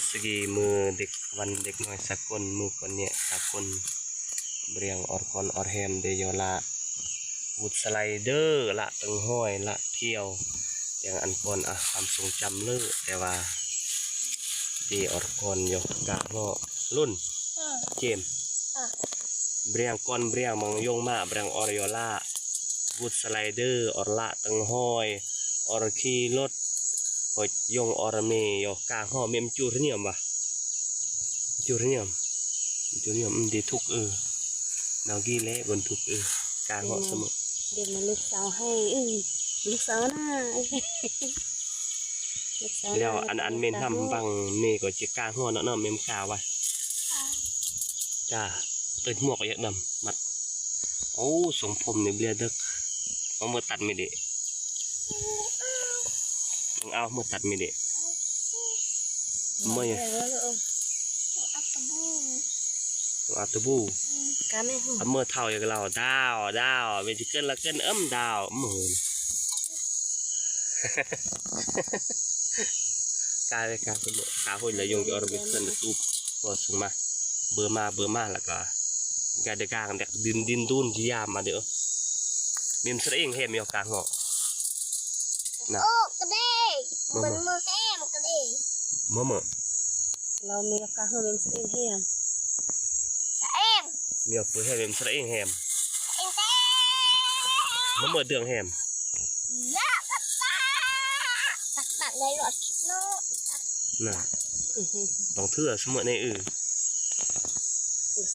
segiมือเด็กวันเด็กน้อยสกลมือก่อนเนี่ยสกลเบียงออร์คอนออร์แฮมเดยละวุดสไลเดอร์ละตึงห้อยละเที่ยวอย่างอันก่อนความทรงจำเลือแต่ว่าดีออร์คอนยกกะงอรุ่นเกมเบียงก่อนเบียงมังยงมาเบียงออริโอล่าวุดสไลเดอร์ออร์ละตึงห้อยออร์คีรถหอยยงออร์เมยกกะงอเมมจูรเนียมวะจูรเนียมดีทุกนาวกีเล่บนทุกกลางเหาะเสมอเดี๋ยวมาลูกสาวให้ลูกสาวน่าแล้วอันเมนทำบางเมก็จะกลางหัวเนาะเมมกาวไว้จ้าเติดหมวกเยอะดำมัดโอ้สงผมเนี่ยเบียดเด็กเอาเมื่อตัดไม่ได้เอาเมื่อตัดไม่ได้เมื่ออาตบูเมื่อเท่าอย่างเราดาวเวจิเกิลละเกินดาวมือกายเลยกายเสมอกาหุ่นเลยยงจะเอาไปเกินตูบพอสึงมาเบอร์มาแล้วก็กายเด็กกลางเด็กดินดุนที่ยามมาเดี๋ยวมีมันเสร็จเห็นมีโอกาสเหรอนะโอ้กระเด้มันมือแก้มกระเด้เมื่อเรามีโอกาสให้เป็นเสร็จเห็นมีเอาปืนให้เป็นสระเองแฮมเมื่อเดืองแฮมตักในหลอดคิดโน่น่ะต้องเทื่อเสมอใน